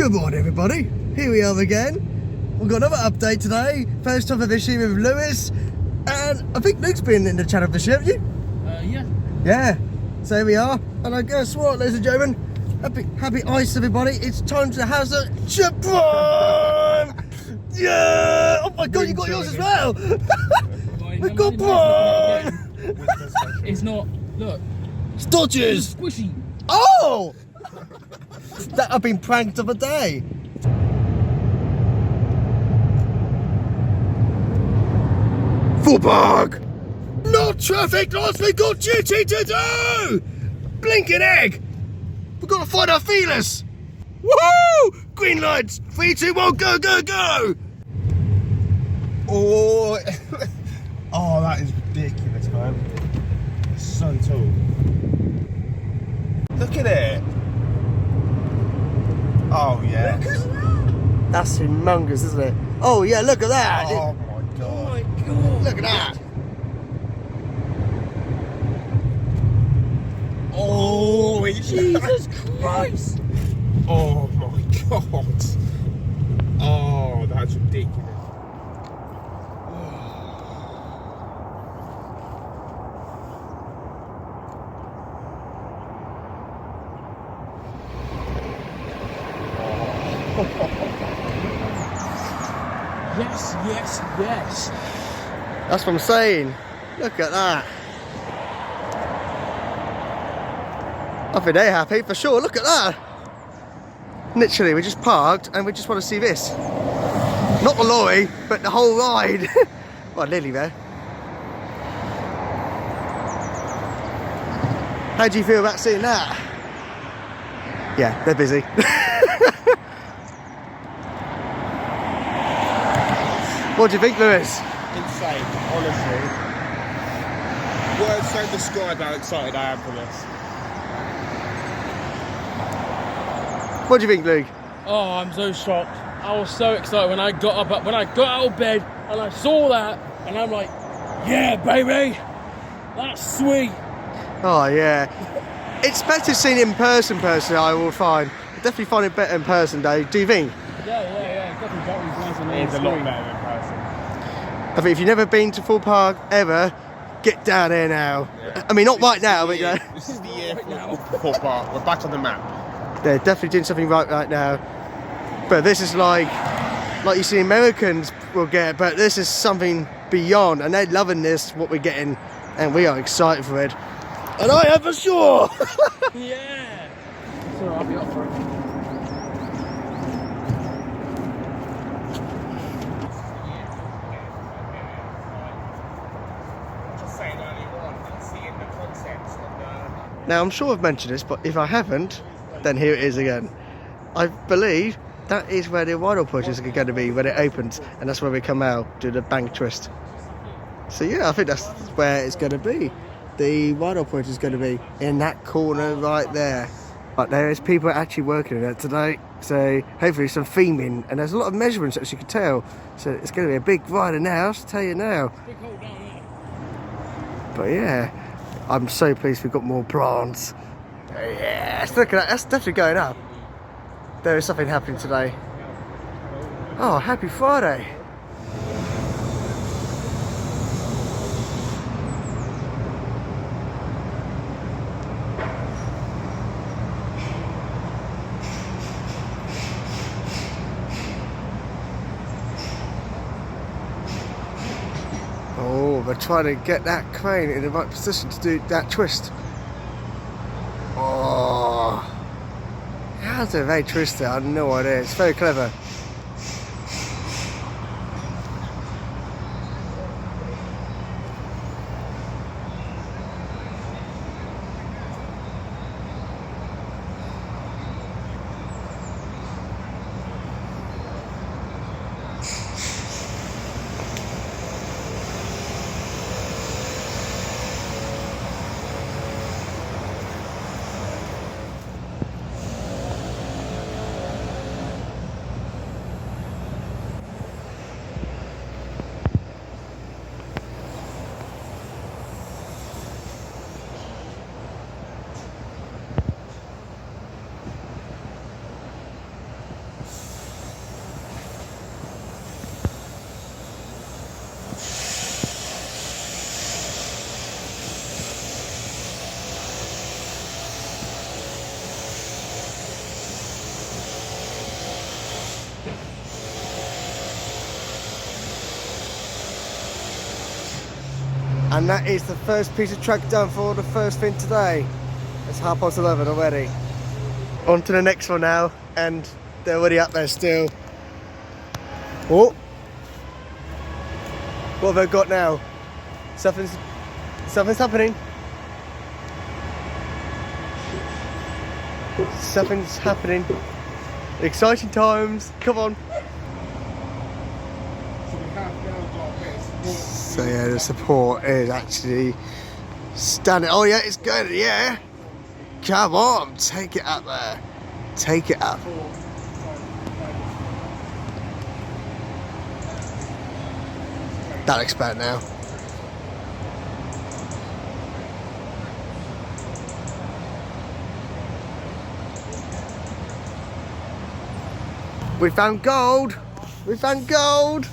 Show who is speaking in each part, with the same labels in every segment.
Speaker 1: Good morning, everybody. Here we are again. We've got another update today. First time of issue with Lewis. And I think Luke's been in the channel this year, haven't you?
Speaker 2: Yeah.
Speaker 1: Yeah. So here we are. And I guess what, ladies and gentlemen? Happy ice, everybody. It's time to have the Japan! Yeah! Oh my god, you got yours as well! We've got one!
Speaker 2: It's not, look.
Speaker 1: It's Dodgers!
Speaker 2: It's squishy.
Speaker 1: Oh! That I've been pranked of a day. Full park! No traffic lights, we got duty to do! Blinking egg! We've got to find our feelers! Woohoo! Green lights! 3, 2, 1, go, go, go!
Speaker 3: Oh, oh, that is ridiculous, man. It's so tall. Look at it. Oh, yeah.
Speaker 1: Look at that! That's humongous, isn't it? Oh, yeah, look at that!
Speaker 3: Oh, my God.
Speaker 2: Oh my god.
Speaker 1: Look at that!
Speaker 3: Oh,
Speaker 2: Jesus Christ.
Speaker 3: Oh, my God. Oh, that's ridiculous.
Speaker 2: Yes, yes, yes.
Speaker 1: That's what I'm saying. Look at that. I think they're happy for sure. Look at that. Literally, we just parked and we just want to see this. Not the lorry, but the whole ride. Well, nearly there. How do you feel about seeing that? Yeah, they're busy. What do you think, Lewis?
Speaker 3: Insane, honestly. Words don't describe how excited I am for this.
Speaker 1: What do you think, Luke?
Speaker 2: Oh, I'm so shocked. I was so excited when I got up, when I got out of bed and I saw that, and I'm like, yeah, baby, that's sweet.
Speaker 1: Oh yeah, it's better seen in person. Personally, I will find. I definitely find it better in person, though. Do you think?
Speaker 2: Yeah, definitely better in person.
Speaker 3: It's a lot better in person.
Speaker 1: I think if you've never been to Full Park ever, get down there now.
Speaker 3: Yeah.
Speaker 1: I mean, not right now, but
Speaker 3: This is the year for Full Park. We're back on the map.
Speaker 1: they're definitely doing something right now. But this is like you see Americans will get, but this is something beyond, and they're loving this, what we're getting, and we are excited for it. And I am for sure.
Speaker 2: Yeah. So I'll be up for it.
Speaker 1: Now, I'm sure I've mentioned this, but if I haven't, then here it is again. I believe that is where the wild pushes are going to be when it opens, and that's where we come out, do the bank twist. So yeah, I think that's where it's going to be. The wild push is going to be in that corner right there. But there is people actually working on it today, so hopefully some theming, and there's a lot of measurements, as you can tell. So it's going to be a big ride in the house, I'll tell you now.
Speaker 2: Big hole down there.
Speaker 1: But yeah, I'm so pleased we've got more bronze. Yes, look at that, that's definitely going up. There is something happening today. Oh, happy Friday. Oh, we're trying to get that crane in the right position to do that twist. Oh, how do they twist it? I have no idea. It's very clever. And that is the first piece of track done for the first thing today. It's 11:30 already. On to the next one now, and they're already up there still. Oh! What have they got now? Something's happening. Something's happening. Exciting times. Come on. So yeah, the support is actually standing. Oh yeah, it's going. Yeah. Come on, take it up there. Take it up. That looks better now. We found gold. We found gold.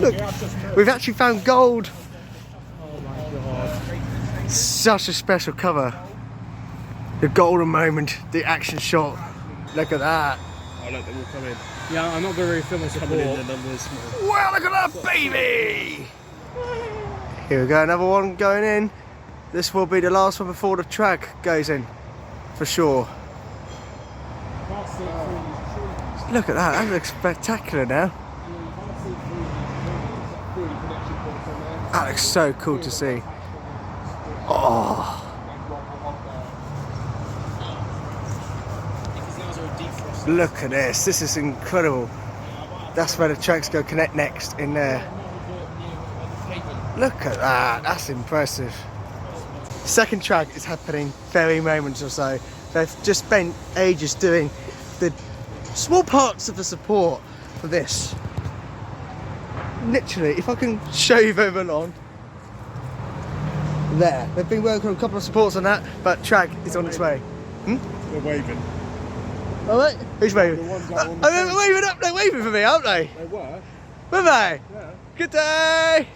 Speaker 1: Look, we've actually found gold.
Speaker 3: Oh my god.
Speaker 1: Such a special cover. The golden moment, the action shot. Look at that.
Speaker 3: Oh look, they will come in.
Speaker 2: Yeah, I'm not going to really film the
Speaker 3: Coming in,
Speaker 2: support.
Speaker 3: the numbers.
Speaker 1: Wow, look at that, baby! Here we go, another one going in. This will be the last one before the track goes in, for sure. Look at that, that looks spectacular now. That looks so cool to see. Oh. Look at this is incredible. That's where the tracks go connect next, in there. Look at that, that's impressive. Second track is happening very moments or so. They've just spent ages doing the small parts of the support for this. Literally, if I can show you over on. There, they've been working on a couple of supports on that, but track is on its way.
Speaker 3: They're waving.
Speaker 1: Oh wait, who's waving?
Speaker 3: The ones that are on the
Speaker 1: they're waving up, they're waving for me, aren't they?
Speaker 3: They were?
Speaker 1: Were they?
Speaker 3: Yeah.
Speaker 1: Good day!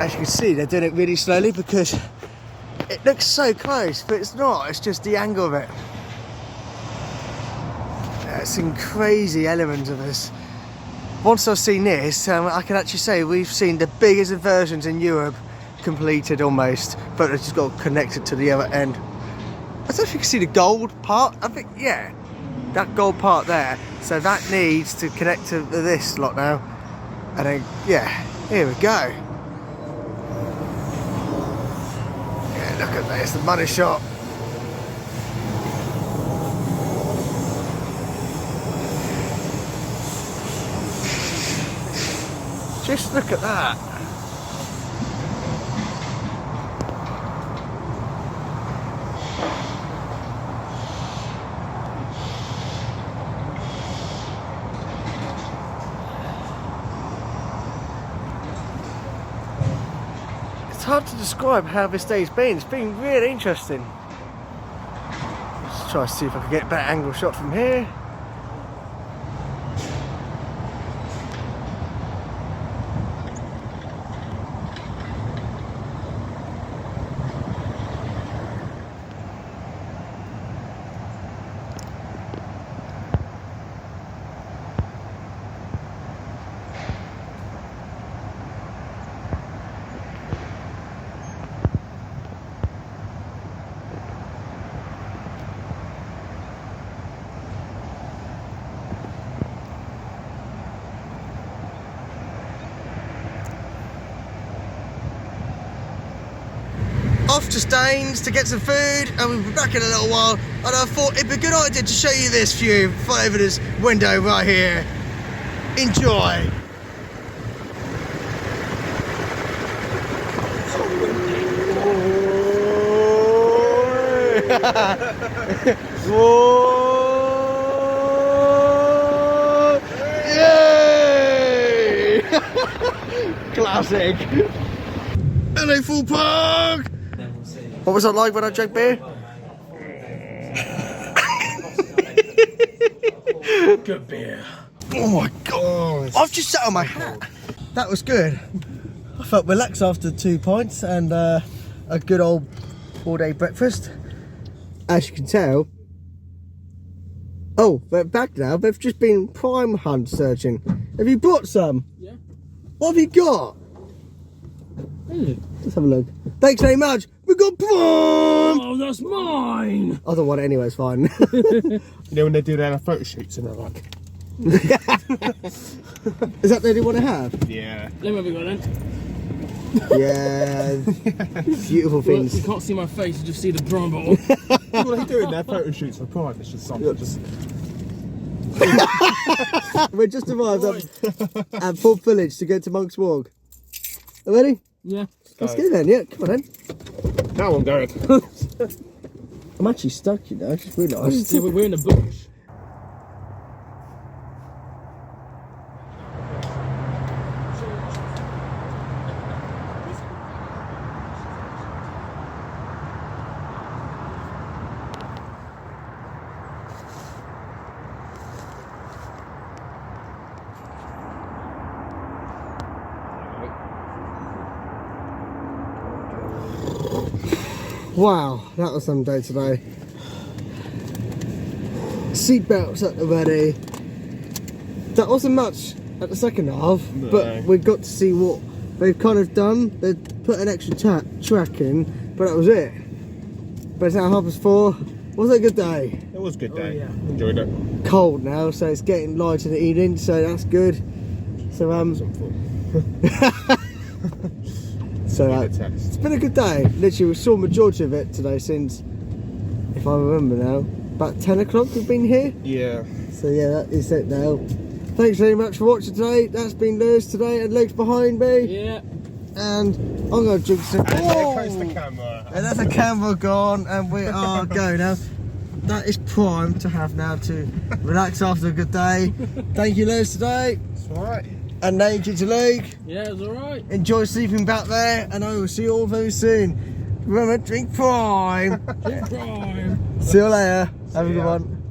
Speaker 1: As you can see, they're doing it really slowly because it looks so close, but it's not, it's just the angle of it. There's some crazy elements of this. Once I've seen this, I can actually say we've seen the biggest inversions in Europe completed almost, but it's just got connected to the other end. I don't know if you can see the gold part. I think, yeah, that gold part there. So that needs to connect to this lot now. And then, yeah, here we go. Yeah, look at this, the money shot. Just look at that. It's hard to describe how this day's been. It's been really interesting. Let's try to see if I can get a better angle shot from here. Off to Staines to get some food, and we'll be back in a little while. And I thought it'd be a good idea to show you this view from over this window right here. Enjoy. Whoa! Yay! Classic. Hello, full park. What was that like when I drank beer?
Speaker 2: Good beer.
Speaker 1: Oh my god! I've just sat on my hat. That was good. I felt relaxed after 2 pints and a good old all-day breakfast. As you can tell. Oh, they're back now. They've just been prime hunt searching. Have you bought some?
Speaker 2: Yeah.
Speaker 1: What have you got?
Speaker 2: Hey.
Speaker 1: Let's have a look. Thanks very much. We got Prime!
Speaker 2: Oh, that's mine!
Speaker 1: I don't want it anyway, it's fine.
Speaker 3: You know when they do their photo shoots and they're like,
Speaker 1: Is that the only one I have?
Speaker 3: yeah.
Speaker 2: Let me have a go then.
Speaker 1: Yeah. Beautiful
Speaker 2: Well,
Speaker 1: things.
Speaker 2: you can't see my face, you just see the Prime bottle.
Speaker 3: What are they doing their photo shoots for Prime? It's just something. Just
Speaker 1: We're just arrived at Thorpe Village to go to Monk's Walk. Are you ready?
Speaker 2: Yeah.
Speaker 1: Let's go then, yeah, come on then.
Speaker 3: now I'm going.
Speaker 1: I'm actually stuck, you know, I just realised.
Speaker 2: Yeah, we're in the bush.
Speaker 1: Wow, that was some day today. Seatbelts at the ready. That wasn't much at the second half,
Speaker 3: No.
Speaker 1: but we got to see what they've kind of done. They put an extra track in, but that was it. But it's now 4:30. Was it a good day?
Speaker 3: It was a good day.
Speaker 2: yeah.
Speaker 3: Enjoyed it.
Speaker 1: Cold now, so it's getting light in the evening, so that's good. So so it's been a good day. Literally, we saw majority of it today since, if I remember now, about 10 o'clock we've been here.
Speaker 3: Yeah.
Speaker 1: So yeah, that is it now. Thanks very much for watching today. That's been Lewis today, and Luke's behind me.
Speaker 2: Yeah.
Speaker 1: And I'm going to drink some.
Speaker 3: And there goes the camera.
Speaker 1: And that's a camera gone, and we are going now. That is prime to have now to relax after a good day. Thank you, Lewis, today.
Speaker 3: It's alright.
Speaker 1: And thank you to Luke.
Speaker 2: Yeah, it's alright.
Speaker 1: Enjoy sleeping back there, and I will see you all very soon. Remember, drink prime.
Speaker 2: Prime.
Speaker 1: See you later. Have a good
Speaker 3: ya.
Speaker 1: one.